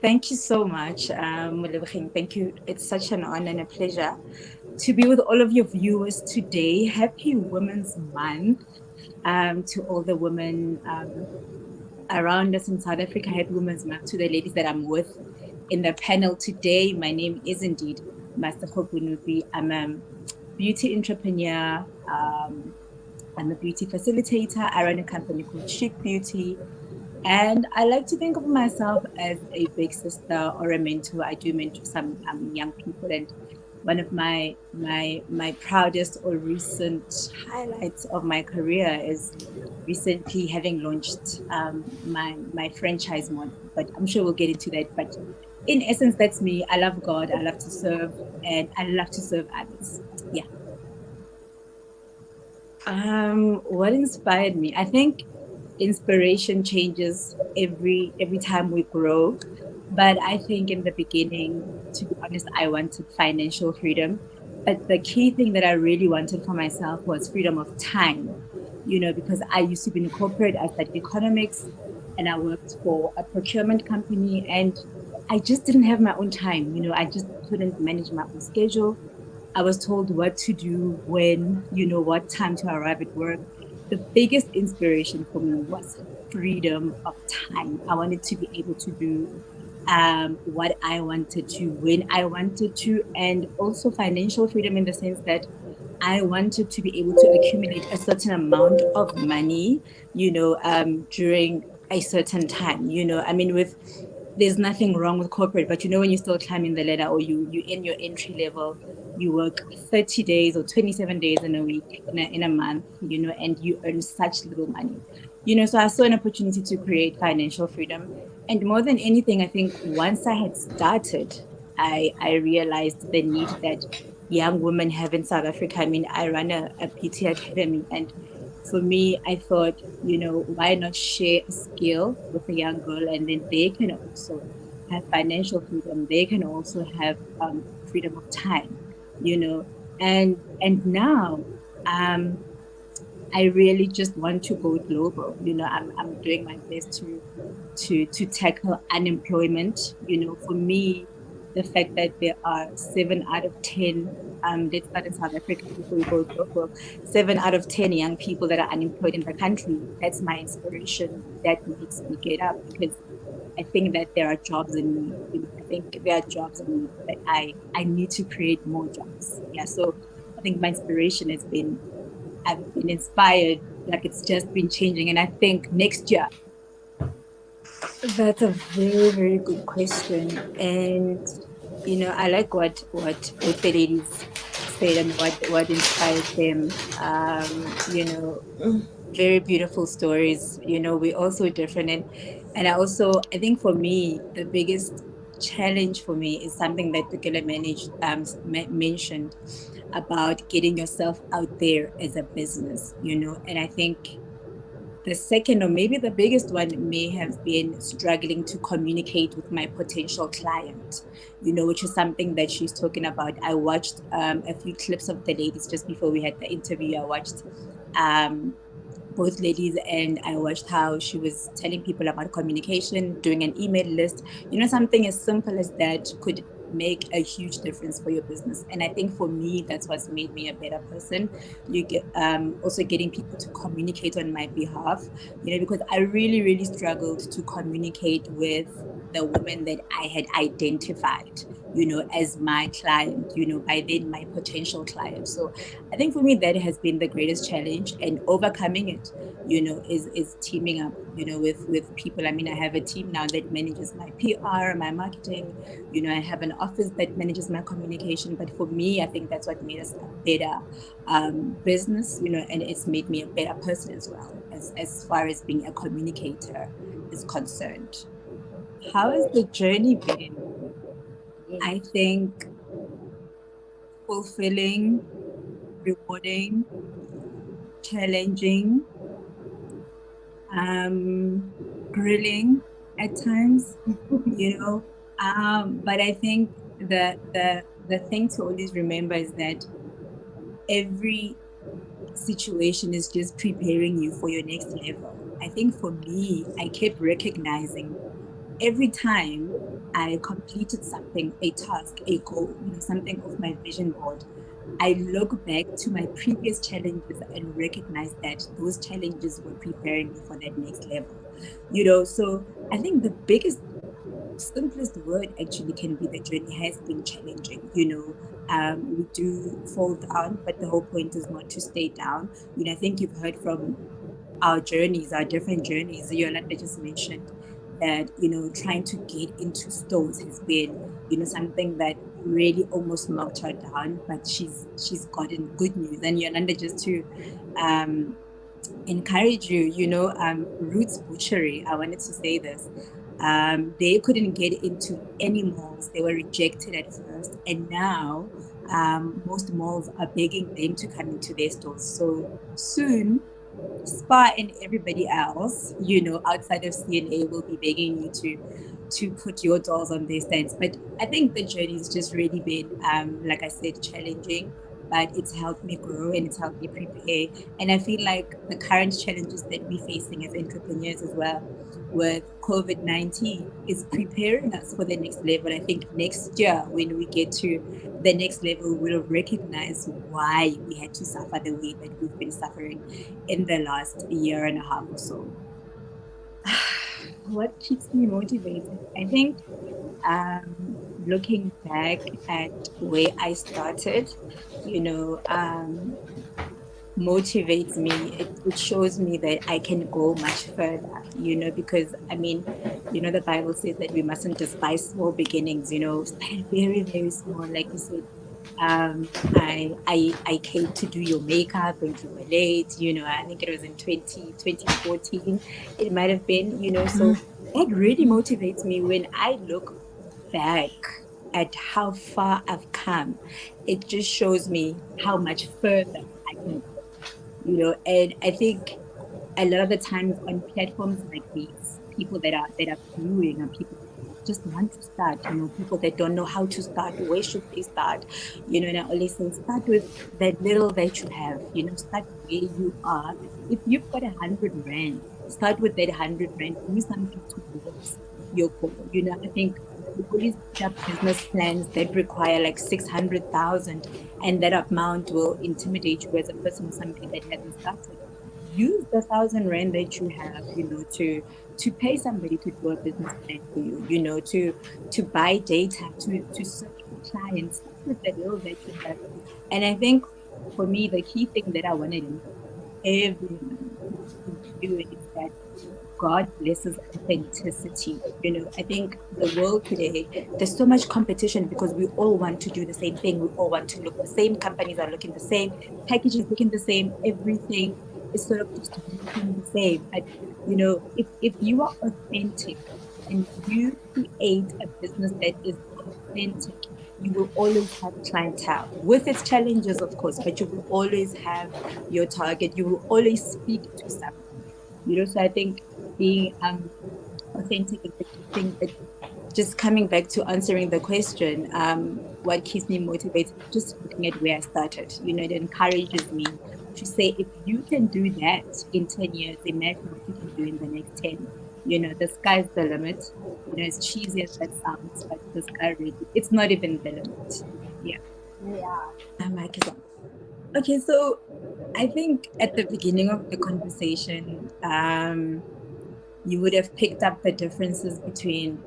Thank you so much, Molebogeng. Thank you. It's such an honor and a pleasure to be with all of your viewers today. Happy Women's Month to all the women around us in South Africa. Happy Women's Month to the ladies that I'm with in the panel today. My name is indeed Masego Kunupi. I'm a beauty entrepreneur. I'm a beauty facilitator. I run a company called Chic Beauty. And I like to think of myself as a big sister or a mentor. I do mentor some young people, and one of my proudest or recent highlights of my career is recently having launched my franchise model. But I'm sure we'll get into that. But in essence, that's me. I love God. I love to serve, and I love to serve others. Yeah. What inspired me? I think inspiration changes every time we grow. But I think in the beginning, to be honest, I wanted financial freedom. But the key thing that I really wanted for myself was freedom of time, because I used to be in corporate, I studied economics, and I worked for a procurement company, and I just didn't have my own time. I just couldn't manage my own schedule. I was told what to do when, what time to arrive at work. The biggest inspiration for me was freedom of time. I wanted to be able to do what I wanted to, when I wanted to, and also financial freedom in the sense that I wanted to be able to accumulate a certain amount of money, during a certain time. I mean, there's nothing wrong with corporate, but when you're still climbing the ladder or you in your entry level, you work 30 days or 27 days in a week, in a month, and you earn such little money. So I saw an opportunity to create financial freedom. And more than anything, I think once I had started, I realized the need that young women have in South Africa. I mean, I run a PT academy, and for me, I thought, why not share a skill with a young girl, and then they can also have financial freedom. They can also have freedom of time, you know. And now, I really just want to go global. I'm doing my best to tackle unemployment. For me, the fact that there are 7 out of 10, let's start in South Africa before we go global, 7 out of 10 young people that are unemployed in the country. That's my inspiration. That makes me get up because I think that there are jobs in need. I think there are jobs in need, but I need to create more jobs. Yeah. So I think my inspiration has been I've been inspired, like it's just been changing. And I think next year, that's a very, very good question. And, I like what both the ladies said and what inspired them. Very beautiful stories. We're also different. And I think for me, the biggest challenge for me is something that Tukela mentioned about getting yourself out there as a business, and I think the second, or maybe the biggest one, may have been struggling to communicate with my potential client, which is something that she's talking about. I watched a few clips of the ladies just before we had the interview. I watched um, both ladies, and I watched how she was telling people about communication, doing an email list, something as simple as that could make a huge difference for your business. And I think for me, that's what's made me a better person. You get also getting people to communicate on my behalf, because I really, really struggled to communicate with the women that I had identified, as my client, by then my potential client. So I think for me that has been the greatest challenge, and overcoming it, is teaming up, with people. I mean, I have a team now that manages my PR, my marketing. I have an office that manages my communication. But for me, I think that's what made us a better business, and it's made me a better person as well, as far as being a communicator is concerned. How has the journey been? I think fulfilling, rewarding, challenging, um, grilling at times, you know. But I think the thing to always remember is that every situation is just preparing you for your next level. I think for me, I kept recognizing every time I completed something, a task, a goal, something of my vision board, I look back to my previous challenges and recognize that those challenges were preparing me for that next level. So I think the biggest, simplest word actually can be the journey has been challenging. We do fall down, but the whole point is not to stay down. I think you've heard from our journeys, our different journeys. Yolanda just mentioned that, trying to get into stores has been, something that really almost knocked her down, but she's gotten good news. And Yolanda, just to um encourage you, Roots Butchery, I wanted to say this. They couldn't get into any malls. They were rejected at first. And now most malls are begging them to come into their stores. So soon, Spa and everybody else, outside of CNA will be begging you to put your dolls on their stands. But I think the journey's just really been, like I said, challenging, but it's helped me grow and it's helped me prepare. And I feel like the current challenges that we're facing as entrepreneurs as well with COVID-19 is preparing us for the next level. I think next year, when we get to the next level, we'll recognize why we had to suffer the way that we've been suffering in the last year and a half or so. What keeps me motivated? I think looking back at where I started, you know, um, motivates me. It shows me that I can go much further, because I mean, the Bible says that we mustn't despise small beginnings, start very, very small. Like you said, I came to do your makeup and you were late, I think it was in 2014, it might have been, so that really motivates me when I look back at how far I've come. It just shows me how much further I can go, and I think a lot of the times on platforms like these, people that are viewing are people that just want to start, people that don't know how to start, where should they start, and I always say start with that little that you have, start where you are. If you've got 100 rand, start with that 100 rand, do something towards your goal. I think we always put up business plans that require like 600,000, and that amount will intimidate you as a person, somebody that hasn't started. Use the 1,000 rand that you have, to pay somebody to do a business plan for you, to buy data, to search for clients. Start with the little that you have. And I think for me, the key thing that I want to leave everyone to do is that God blesses authenticity. I think the world today, there's so much competition because we all want to do the same thing. We all want to look the same. Companies are looking the same. Packages looking the same. Everything is sort of just looking the same. But, if you are authentic and you create a business that is authentic, you will always have clientele with its challenges, of course, but you will always have your target. You will always speak to someone, so I think being authentic is the key thing. But just coming back to answering the question, what keeps me motivated? Just looking at where I started, it encourages me to say, if you can do that in 10 years, imagine what you can do in the next 10. The sky's the limit. As cheesy as that sounds, but the sky really, it's not even the limit. Yeah. Yeah. Mic is on. Okay, so I think at the beginning of the conversation, you would have picked up the differences between,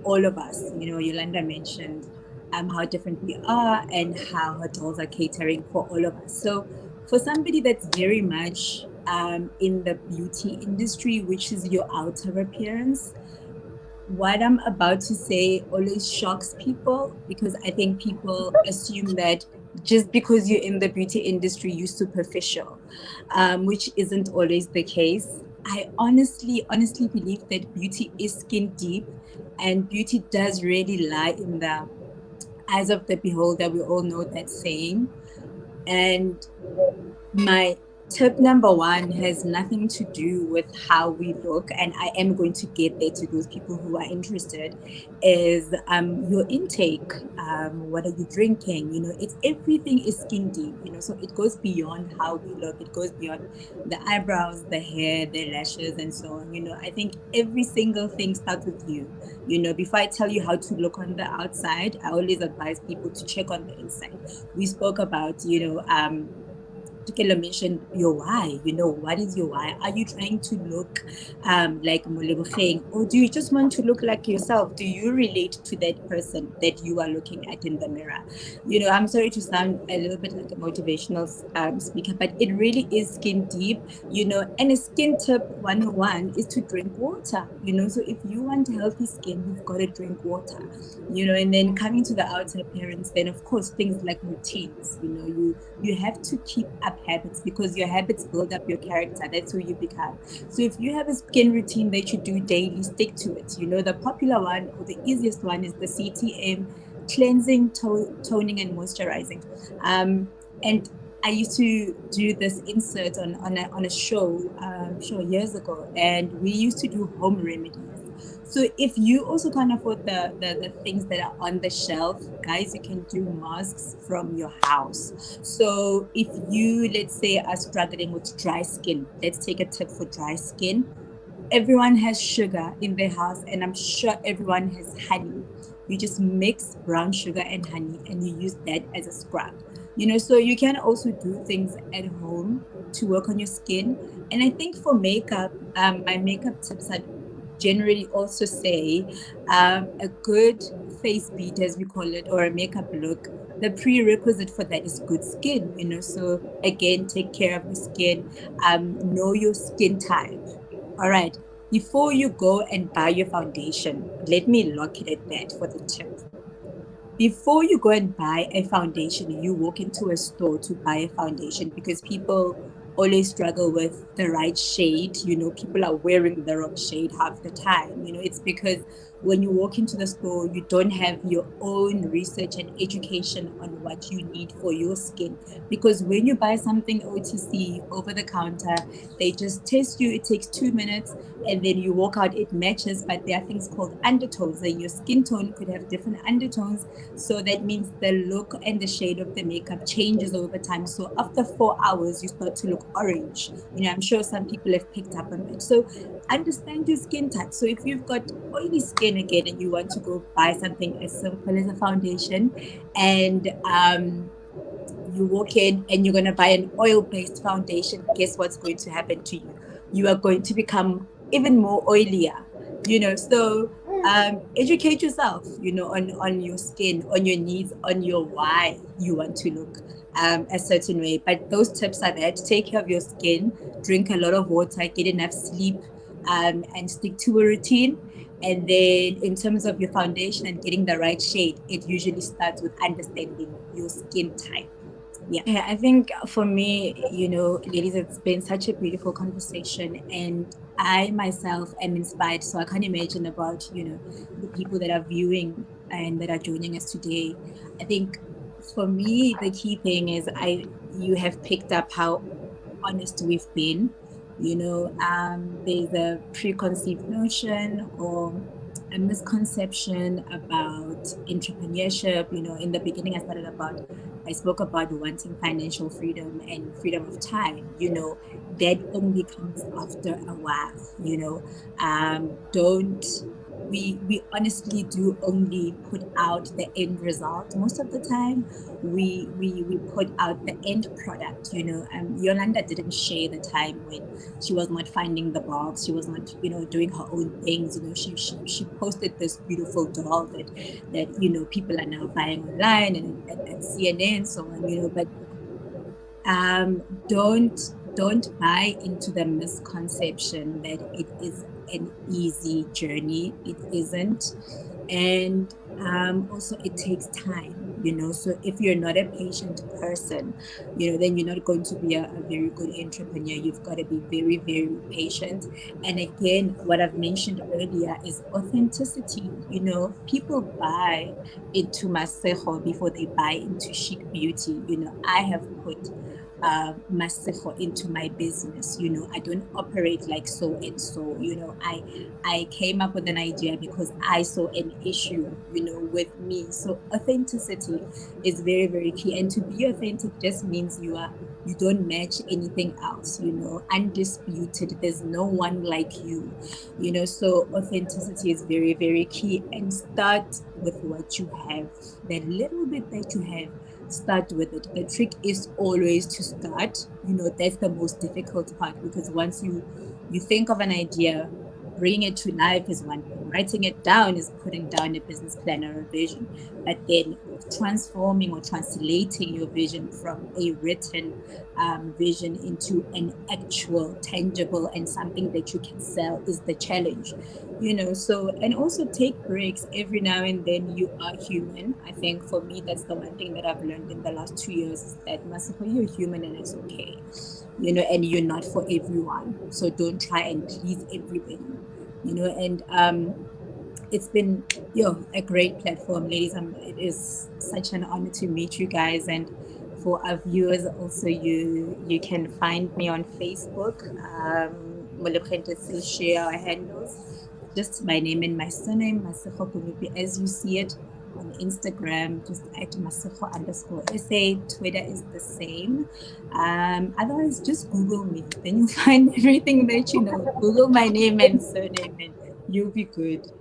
all of us. Yolanda mentioned how different we are and how her dolls are catering for all of us. So for somebody that's very much in the beauty industry, which is your outer appearance, what I'm about to say always shocks people, because I think people assume that just because you're in the beauty industry, you're superficial, which isn't always the case. I honestly, honestly believe that beauty is skin deep, and beauty does really lie in the eyes of the beholder. We all know that saying. And my Tip number one has nothing to do with how we look, and I am going to get there to those people who are interested. Is your intake? What are you drinking? You know, it's everything is skin deep. You know, so it goes beyond how we look. It goes beyond the eyebrows, the hair, the lashes, and so on. You know, I think every single thing starts with you. You know, before I tell you how to look on the outside, I always advise people to check on the inside. We spoke about, Tukelo mentioned your why. You know, what is your why? Are you trying to look like Molebogeng, or do you just want to look like yourself? Do you relate to that person that you are looking at in the mirror? You know, I'm sorry to sound a little bit like a motivational speaker, but it really is skin deep, you know. And a skin tip 101 is to drink water, you know. So if you want healthy skin, you've got to drink water, you know. And then coming to the outer appearance, then of course things like routines, you know, you have to keep up habits because your habits build up your character. That's who you become. So if you have a skin routine that you do daily, stick to it. You know, the popular one or the easiest one is the CTM, cleansing, toning, and moisturizing. And I used to do this insert on a show years ago, and we used to do home remedies. So if you also can't afford the things that are on the shelf, guys, you can do masks from your house. So if you, let's say, are struggling with dry skin, let's take a tip for dry skin. Everyone has sugar in their house, and I'm sure everyone has honey. You just mix brown sugar and honey, and you use that as a scrub. You know, so you can also do things at home to work on your skin. And I think for makeup, my makeup tips are generally also say a good face beat, as we call it, or a makeup look. The prerequisite for that is good skin, you know. So again, take care of your skin, know your skin type. All right. Before you go and buy your foundation, let me lock it at that for the tip. Before you go and buy a foundation, you walk into a store to buy a foundation because people always struggle with the right shade. You know, people are wearing the wrong shade half the time. You know, it's because when you walk into the store, you don't have your own research and education on what you need for your skin. Because when you buy something OTC over the counter, they just test you. It takes 2 minutes and then you walk out, it matches, but there are things called undertones, and your skin tone could have different undertones. So that means the look and the shade of the makeup changes over time. So after 4 hours, you start to look orange. You know, I'm sure some people have picked up on that. So understand your skin type. So if you've got oily skin again and you want to go buy something as simple as a foundation, and you walk in and you're going to buy an oil-based foundation, guess what's going to happen to you? You are going to become even more oilier, you know. So educate yourself, you know, on your skin, on your needs, on your why you want to look a certain way. But those tips are there to take care of your skin, drink a lot of water, get enough sleep, and stick to a routine. And then in terms of your foundation and getting the right shade, it usually starts with understanding your skin type. Yeah. Yeah, I think for me, you know, ladies, it's been such a beautiful conversation, and I myself am inspired. So I can't imagine about, you know, the people that are viewing and that are joining us today. I think for me, the key thing is you have picked up how honest we've been. You know, there's a preconceived notion or a misconception about entrepreneurship. You know, in the beginning, I spoke about wanting financial freedom and freedom of time. You know, that only comes after a while. You know, don't we honestly do only put out the end result most of the time. We put out the end product, you know. Yolanda didn't share the time when she was not finding the box, she was not, you know, doing her own things. You know, she posted this beautiful doll that you know people are now buying online and at CNN and so on, you know. But um, don't buy into the misconception that it is an easy journey. It isn't. And also it takes time, you know. So if you're not a patient person, you know, then you're not going to be a very good entrepreneur. You've got to be very, very patient. And again, what I've mentioned earlier is authenticity. You know, people buy into Masego before they buy into chic beauty. You know, I have put Masego into my business. You know, I don't operate like so and so. You know, I came up with an idea because I saw an issue, you know, with me. So authenticity is very, very key. And to be authentic just means you don't match anything else, you know, undisputed. There's no one like you know. So authenticity is very, very key. And start with what you have, that little bit that you have, start with it. The trick is always to start. You know, that's the most difficult part, because once you think of an idea, bringing it to life is one thing. Writing it down is putting down a business plan or a vision. But then transforming or translating your vision from a written vision into an actual, tangible, and something that you can sell is the challenge. You know, so, and also take breaks every now and then. You are human. I think for me, that's the one thing that I've learned in the last 2 years, is that Masako, you're human and it's okay. You know, and you're not for everyone. So don't try and please everybody. You know, and it's been a great platform, ladies. It is such an honor to meet you guys, and for our viewers also, you can find me on Facebook. Molokgente still share our handles, just my name and my surname, Masego Kunupi, as you see it on Instagram, just at Masego_SA. Twitter is the same. Otherwise, just Google me. Then you'll find everything that you know. Google my name and surname, and you'll be good.